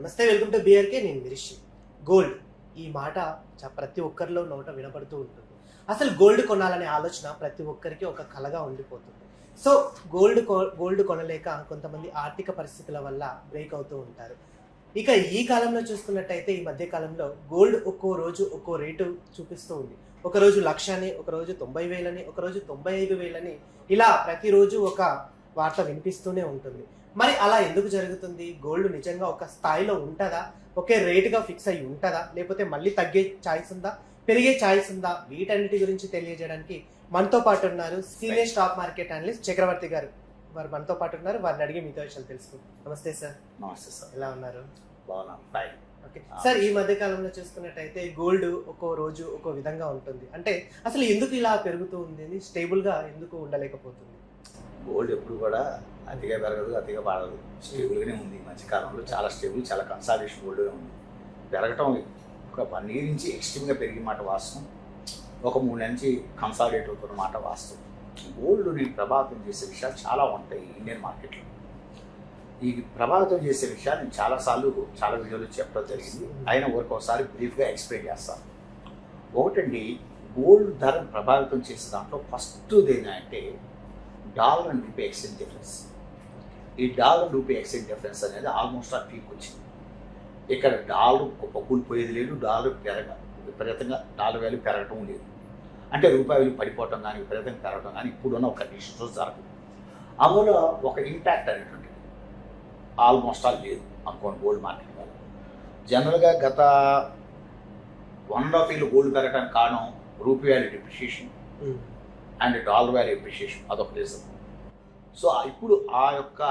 నమస్తే, welcome to BRK. నేను మిరిషి. Gold ఈ మాట ప్రతి ఒక్కరిలో నోట వినపడుతూ ఉంటుంది. అసలు గోల్డ్ కొనాలనే ఆలోచన ప్రతి ఒక్కరికి ఒక కలగా ఉండిపోతుంది. సో గోల్డ్ కొనలేక కొంతమంది ఆర్థిక పరిస్థితుల వల్ల బ్రేక్ అవుతూ ఉంటారు. ఇక ఈ కాలంలో చూసుకున్నట్టయితే ఈ మధ్య కాలంలో గోల్డ్ ఒక్కో రోజు ఒక్కో రేటు చూపిస్తూ ఉంది. ఒకరోజు 1,00,000, ఒకరోజు 90,000, ఒకరోజు 95,000, ఇలా ప్రతిరోజు ఒక వార్త వినిపిస్తూనే ఉంటుంది. మరి అలా ఎందుకు జరుగుతుంది? గోల్డ్ నిజంగా ఒక స్థాయిలో ఉంటుందా? ఒకే రేటుగా ఫిక్స్ అయ్యి ఉంటుందా? లేకపోతే మళ్ళీ తగ్గే ఛాయిస్ ఉందా? పెరిగే ఛాయిస్ ఉందా? వీటన్నిటి గురించి తెలియజేయడానికి మనతో పాటు ఉన్నారు సీనియర్ స్టాక్ మార్కెట్ అనలిస్ట్ చక్రవర్తి గారు. వారు మనతో పాటు ఉన్నారు. వారిని అడిగి మీతో విషయాలు తెలుసుకుంటాం. నమస్తే సార్. నమస్తే సార్. ఎలా ఉన్నారు? బాగున్నాను. ఓకే సార్, ఈ మధ్య కాలంలో చూసుకున్నట్టయితే గోల్డ్ ఒక్కో రోజు ఒక్కో విధంగా ఉంటుంది. అంటే అసలు ఎందుకు ఇలా పెరుగుతూ ఉంది? స్టేబుల్ గా ఎందుకు ఉండలేకపోతుంది? గోల్డ్ ఎప్పుడు కూడా అతిగా పెరగదు, అతిగా పడదు, స్టేబుల్గానే ఉంది. మధ్యకాలంలో చాలా స్టేబుల్, చాలా కన్సాలిడేషన్ గోల్డ్గా ఉంది. పెరగటం ఒక 1 year నుంచి ఎక్స్ట్రీమ్గా పెరిగిన మాట వాస్తవం, ఒక 3 నెలల నుంచి కన్సాలిడేట్ అవుతున్న మాట వాస్తవం. గోల్డ్ని ప్రభావితం చేసే విషయాలు చాలా ఉంటాయి ఇండియన్ మార్కెట్లో. ఈ ప్రభావితం చేసే విషయాలు నేను చాలాసార్లు చాలా వీడియోలు చెప్పడం జరిగింది. అయినా ఒకసారి బ్రీఫ్గా ఎక్స్ప్లెయిన్ చేస్తాను. ఒకటండి, గోల్డ్ ధరను ప్రభావితం చేసే దాంట్లో ఫస్ట్ ఏంటంటే dollar and rupee exchange difference. ఈ dollar and rupee exchange difference అనేది ఆల్మోస్ట్ ఆ పీక్ వచ్చింది. ఇక్కడ డాలర్ కూలిపోయేది లేదు, డాలర్ విపరీతంగా డాలర్ వాల్యూ పెరగటం లేదు. అంటే రూపాయి వాల్యూ పడిపోవటం కానీ విపరీతంగా పెరగటం కానీ ఇప్పుడున్న ఒక కండిషన్స్లో జరగదు. అందులో ఒక ఇంపాక్ట్ అనేటువంటిది ఆల్మోస్ట్ ఆల్ లేదు అనుకోండి గోల్డ్ మార్కెట్ వల్ల. జనరల్గా గత 1.5 years గోల్డ్ పెరగడానికి కారణం rupee value depreciation and dollar value appreciation, అదొక రీజన్. సో ఇప్పుడు ఆ యొక్క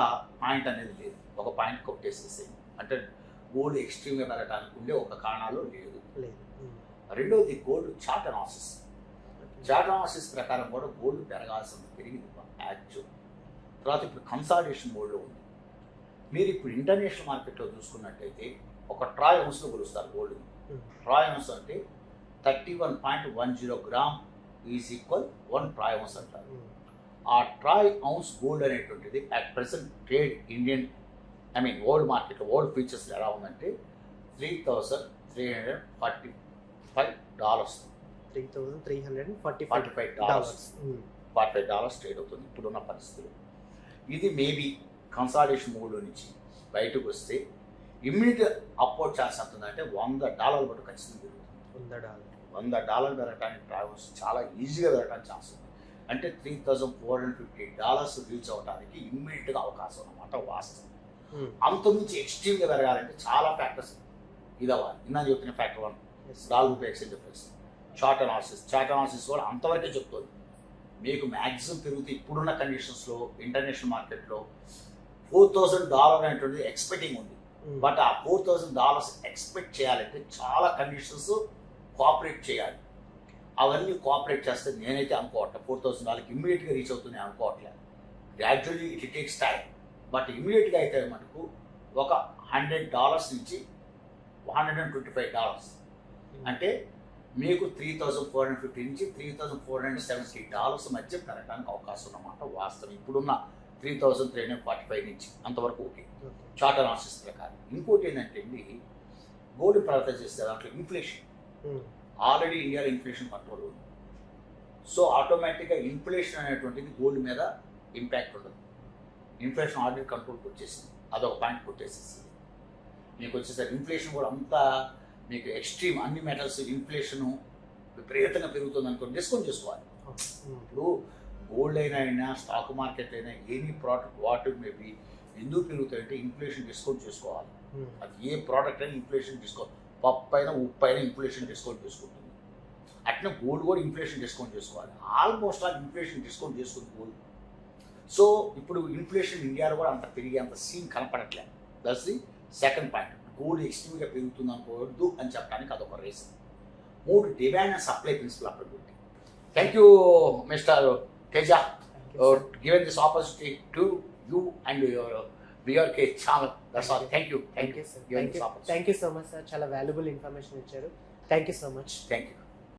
పాయింట్ అనేది లేదు, ఒక పాయింట్ కొట్టేసేసి అంటే గోల్డ్ ఎక్స్ట్రీమ్గా పెరగడానికి ఉండే ఒక కారణాలు లేదు. రెండోది gold chart analysis. Chart analysis ప్రకారం కూడా గోల్డ్ పెరగాల్సింది పెరిగింది యాక్చువల్. తర్వాత ఇప్పుడు కన్సాలిడేషన్ మోడ్లో ఉంది. మీరు ఇప్పుడు ఇంటర్నేషనల్ మార్కెట్లో చూసుకున్నట్టయితే ఒక ట్రాయ్ ఔన్స్లో కొలుస్తారు గోల్డ్. ట్రాయ్ ఔన్స్ అంటే 31.10 grams is equal 1 troy ounce అంటారు. ఆ ట్రాయ్ ఔన్స్ గోల్డ్ అనేటువంటిది అట్ ప్రెసెంట్ ట్రేడ్ వరల్డ్ మార్కెట్లో వరల్డ్ ఫ్యూచర్స్లో ఎలా ఉందంటే $3,345. $45 ట్రేడ్ అవుతుంది ఇప్పుడున్న పరిస్థితులు. ఇది మేబీ కన్సాలిడేషన్ మోడ్లో నుంచి బయటకు వస్తే ఇమ్మీడియట్ అప్వర్డ్ ఛాన్స్ ఎంత ఉందంటే $100 బట్టు ఖచ్చితంగా పెరుగుతుంది. $100 పెరగడానికి ట్రావెల్స్ చాలా ఈజీగా పెరగడానికి ఛాన్స్ ఉంది. అంటే $3,450 రీచ్ అవ్వడానికి ఇమ్మీడియట్గా అవకాశం అన్నమాట వాస్తవం. అంతకుమించి ఎక్స్ట్రీమ్గా పెరగాలంటే చాలా ఫ్యాక్టర్స్ ఇది అవ్వాలి. ఇందా చెప్తున్న factor 1 dollar rupee exchange difference. Chart analysis కూడా అంతవరకే చెప్తుంది. మీకు మ్యాక్సిమం పెరిగితే ఇప్పుడున్న కండిషన్స్లో ఇంటర్నేషనల్ మార్కెట్లో $4,000 అనేటువంటిది ఎక్స్పెక్టింగ్ ఉంది. బట్ ఆ $4,000 ఎక్స్పెక్ట్ చేయాలంటే చాలా కండిషన్స్ కోఆపరేట్ చేయాలి. అవన్నీ కోఆపరేట్ చేస్తే నేనైతే అనుకోవట్లే $4,000 ఇమ్మీడియట్గా రీచ్ అవుతుంది అనుకోవట్లేదు. Gradually it takes time. But ఇమ్మీడియట్గా అయితే మనకు ఒక $100 నుంచి $125 అంటే మీకు $3,450 నుంచి $3,470 మధ్య పెరగడానికి అవకాశం ఉన్నమాట వాస్తవం. ఇప్పుడున్న 3,345 నుంచి అంతవరకు ఓకే చార్ట్ అనాలిసిస్ ప్రకారం. ఇంకోటి ఏంటంటే అండి, గోల్డ్ ప్రభావితం చేస్తే దాంట్లో ఇన్ఫ్లేషన్. ఆల్రెడీ ఇండియాలో ఇన్ఫ్లేషన్ కంట్రోల్ ఉంది. సో ఆటోమేటిక్గా ఇన్ఫ్లేషన్ అనేటువంటిది గోల్డ్ మీద ఇంపాక్ట్ ఉండదు. ఇన్ఫ్లేషన్ ఆల్రెడీ కంట్రోల్కి వచ్చేసింది, అదొక పాయింట్ కొట్టేసేసింది. మీకు వచ్చేసరికి ఇన్ఫ్లేషన్ కూడా అంతా మీకు ఎక్స్ట్రీమ్, అన్ని మెటల్స్ ఇన్ఫ్లేషను విపరీతంగా పెరుగుతుంది అనుకోండి డిస్కౌంట్ చేసుకోవాలి. ఇప్పుడు గోల్డ్ అయినా స్టాక్ మార్కెట్ అయినా ఎనీ ప్రోడక్ట్ వాట్ మేబీ ఎందుకు పెరుగుతాయంటే ఇన్ఫ్లేషన్ డిస్కౌంట్ చేసుకోవాలి. అది ఏ ప్రోడక్ట్ అయినా ఇన్ఫ్లేషన్ డిస్కౌంట్, పప్పు అయినా ఉప్పు అయినా ఇన్ఫ్లేషన్ డిస్కౌంట్ చేసుకుంటుంది. అట్లా గోల్డ్ కూడా ఇన్ఫ్లేషన్ డిస్కౌంట్ చేసుకోవాలి. ఆల్మోస్ట్ ఆల్ ఇన్ఫ్లేషన్ డిస్కౌంట్ చేసుకుంది గోల్డ్. సో ఇప్పుడు ఇన్ఫ్లేషన్ ఇండియాలో కూడా అంత పెరిగే అంత సీన్ కనపడట్లేదు. That's the second point. Gold ఎక్స్ట్రీమ్గా పెరుగుతుంది అనుకోవద్దు అని చెప్పడానికి అదొక reason. 3 demand and supply principle అప్పుడు గురించి. Thank you mister Teja, given this opportunity to you and your BRK channel. That's all. Thank you. Thank you, sir. Thank you so much, sir. Chala valuable information icharu. Thank you so much. Thank you.